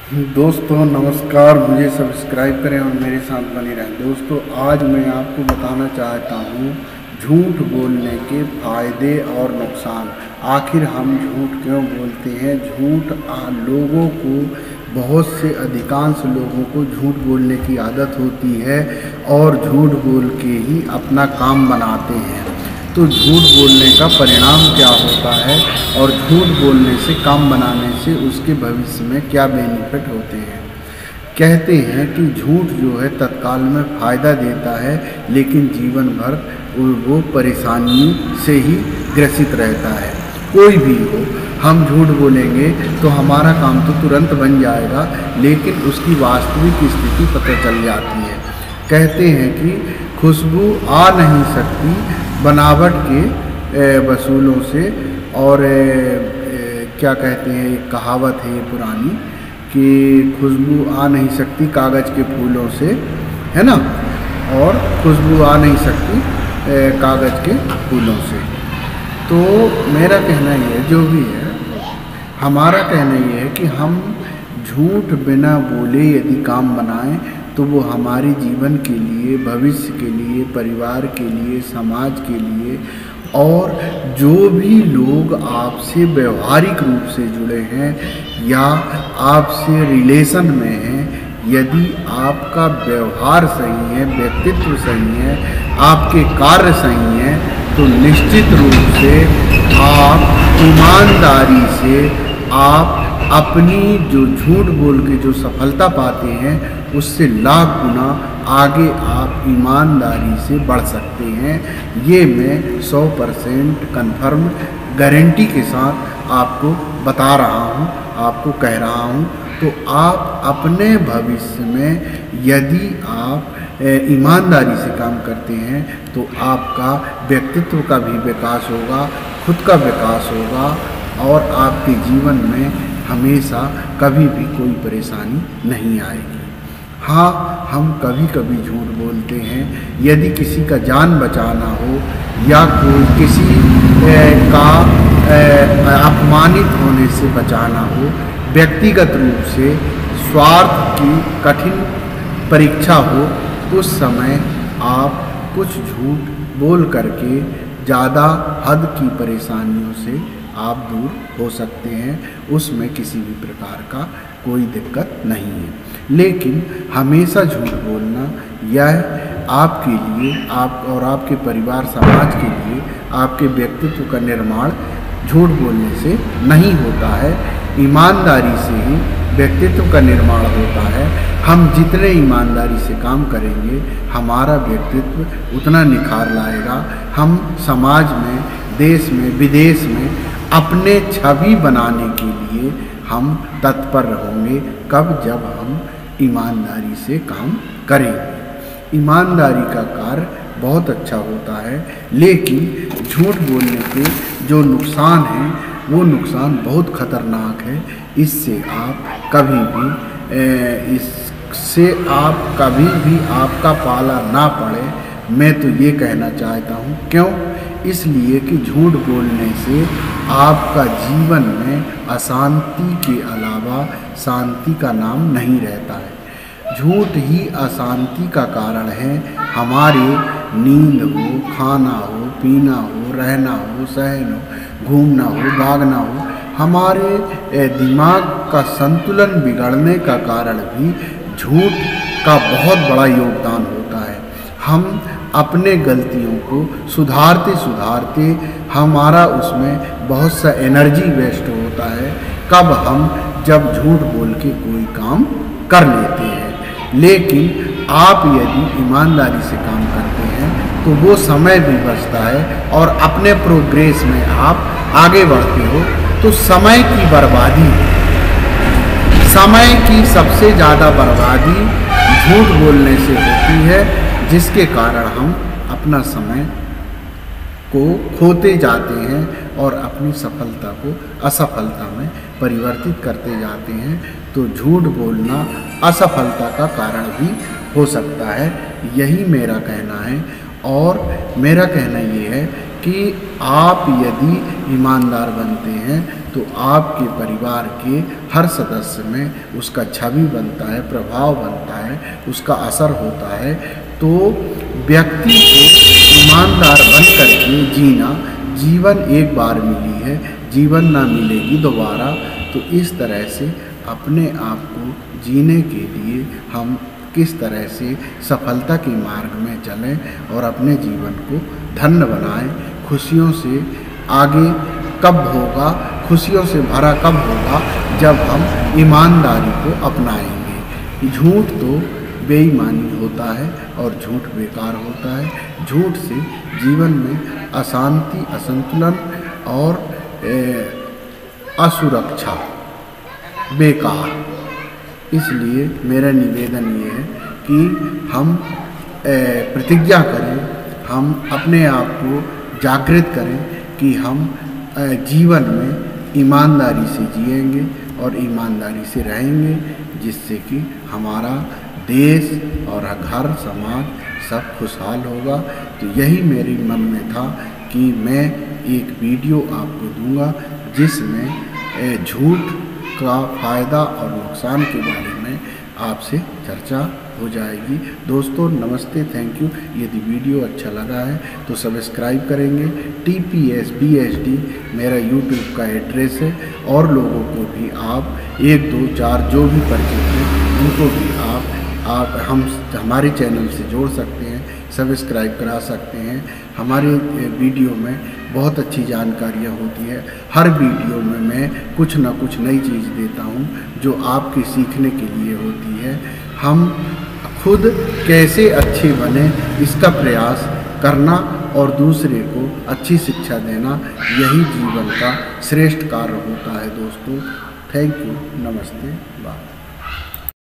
दोस्तों नमस्कार, मुझे सब्सक्राइब करें और मेरे साथ बने रहें। दोस्तों आज मैं आपको बताना चाहता हूँ झूठ बोलने के फ़ायदे और नुकसान। आखिर हम झूठ क्यों बोलते हैं? झूठ लोगों को, बहुत से अधिकांश लोगों को झूठ बोलने की आदत होती है और झूठ बोल के ही अपना काम बनाते हैं। तो झूठ बोलने का परिणाम क्या होता है और झूठ बोलने से, काम बनाने से उसके भविष्य में क्या बेनिफिट होते हैं? कहते हैं कि झूठ जो है तत्काल में फ़ायदा देता है, लेकिन जीवन भर वो परेशानी से ही ग्रसित रहता है। कोई भी हो, हम झूठ बोलेंगे तो हमारा काम तो तुरंत बन जाएगा, लेकिन उसकी वास्तविक स्थिति पता चल जाती है। कहते हैं कि खुशबू आ नहीं सकती बनावट के वसूलों से, और क्या कहते हैं, एक कहावत है पुरानी कि खुशबू आ नहीं सकती कागज़ के फूलों से, है ना, और खुशबू आ नहीं सकती कागज़ के फूलों से। तो मेरा कहना ये, जो भी है, हमारा कहना ये है कि हम झूठ बिना बोले यदि काम बनाएं तो वो हमारे जीवन के लिए, भविष्य के लिए, परिवार के लिए, समाज के लिए, और जो भी लोग आपसे व्यवहारिक रूप से जुड़े हैं या आपसे रिलेशन में हैं, यदि आपका व्यवहार सही है, व्यक्तित्व सही है, आपके कार्य सही हैं, तो निश्चित रूप से आप ईमानदारी से आप अपनी जो झूठ बोल के जो सफलता पाते हैं उससे लाख गुना आगे आप ईमानदारी से बढ़ सकते हैं। ये मैं 100% कन्फर्म गारंटी के साथ आपको बता रहा हूँ, आपको कह रहा हूँ। तो आप अपने भविष्य में यदि आप ईमानदारी से काम करते हैं तो आपका व्यक्तित्व का भी विकास होगा, खुद का विकास होगा, और आपके जीवन में हमेशा कभी भी कोई परेशानी नहीं आएगी। हाँ, हम कभी कभी झूठ बोलते हैं यदि किसी का जान बचाना हो या कोई किसी का अपमानित होने से बचाना हो, व्यक्तिगत रूप से स्वार्थ की कठिन परीक्षा हो, उस समय आप कुछ झूठ बोल करके ज़्यादा हद की परेशानियों से आप दूर हो सकते हैं। उसमें किसी भी प्रकार का कोई दिक्कत नहीं है। लेकिन हमेशा झूठ बोलना यह आपके लिए, आप और आपके परिवार, समाज के लिए, आपके व्यक्तित्व का निर्माण झूठ बोलने से नहीं होता है। ईमानदारी से ही व्यक्तित्व का निर्माण होता है। हम जितने ईमानदारी से काम करेंगे हमारा व्यक्तित्व उतना निखार लाएगा। हम समाज में, देश में, विदेश में अपने छवि बनाने के लिए हम तत्पर रहेंगे। कब? जब हम ईमानदारी से काम करेंगे। ईमानदारी का कार्य बहुत अच्छा होता है, लेकिन झूठ बोलने के जो नुकसान हैं वो नुकसान बहुत खतरनाक है। इससे आप कभी भी आपका पाला ना पड़े, मैं तो ये कहना चाहता हूँ। क्यों? इसलिए कि झूठ बोलने से आपका जीवन में अशांति के अलावा शांति का नाम नहीं रहता है। झूठ ही अशांति का कारण है। हमारे नींद हो, खाना हो, पीना हो, रहना हो, सहना हो, घूमना हो, भागना हो, हमारे दिमाग का संतुलन बिगड़ने का कारण भी झूठ का बहुत बड़ा योगदान होता है। हम अपने गलतियों को सुधारते सुधारते हमारा उसमें बहुत सा एनर्जी वेस्ट होता है। कब? हम जब झूठ बोल के कोई काम कर लेते हैं। लेकिन आप यदि ईमानदारी से काम करते हैं तो वो समय भी बचता है और अपने प्रोग्रेस में आप आगे बढ़ते हो। तो समय की बर्बादी, समय की सबसे ज़्यादा बर्बादी झूठ बोलने से होती है, जिसके कारण हम अपना समय को खोते जाते हैं और अपनी सफलता को असफलता में परिवर्तित करते जाते हैं। तो झूठ बोलना असफलता का कारण भी हो सकता है। यही मेरा कहना है। और मेरा कहना ये है कि आप यदि ईमानदार बनते हैं तो आपके परिवार के हर सदस्य में उसका छवि बनता है, प्रभाव बनता है, उसका असर होता है। तो व्यक्ति को ईमानदार बन करके जीना, जीवन एक बार मिली है, जीवन ना मिलेगी दोबारा। तो इस तरह से अपने आप को जीने के लिए हम किस तरह से सफलता के मार्ग में चलें और अपने जीवन को धन्य बनाएं। खुशियों से आगे कब होगा, खुशियों से भरा कब होगा, जब हम ईमानदारी को अपनाएंगे। झूठ तो बेईमानी होता है और झूठ बेकार होता है। झूठ से जीवन में अशांति, असंतुलन और असुरक्षा, बेकार। इसलिए मेरा निवेदन ये है कि हम प्रतिज्ञा करें, हम अपने आप को जागृत करें कि हम जीवन में ईमानदारी से जिएंगे और ईमानदारी से रहेंगे, जिससे कि हमारा देश और घर समाज सब खुशहाल होगा। तो यही मेरे मन में था कि मैं एक वीडियो आपको दूंगा जिसमें झूठ का फ़ायदा और नुकसान के बारे में आपसे चर्चा हो जाएगी। दोस्तों नमस्ते, थैंक यू। यदि वीडियो अच्छा लगा है तो सब्सक्राइब करेंगे। TPS BHD मेरा यूट्यूब का एड्रेस है, और लोगों को भी आप 1 2 4 जो भी परिचित हैं उनको भी आप हमारे चैनल से जोड़ सकते हैं, सब्सक्राइब करा सकते हैं। हमारे वीडियो में बहुत अच्छी जानकारियाँ होती है। हर वीडियो में मैं कुछ ना कुछ नई चीज़ देता हूँ जो आपके सीखने के लिए होती है। हम खुद कैसे अच्छे बने इसका प्रयास करना और दूसरे को अच्छी शिक्षा देना, यही जीवन का श्रेष्ठ कार्य होता है। दोस्तों थैंक यू, नमस्ते, बाय।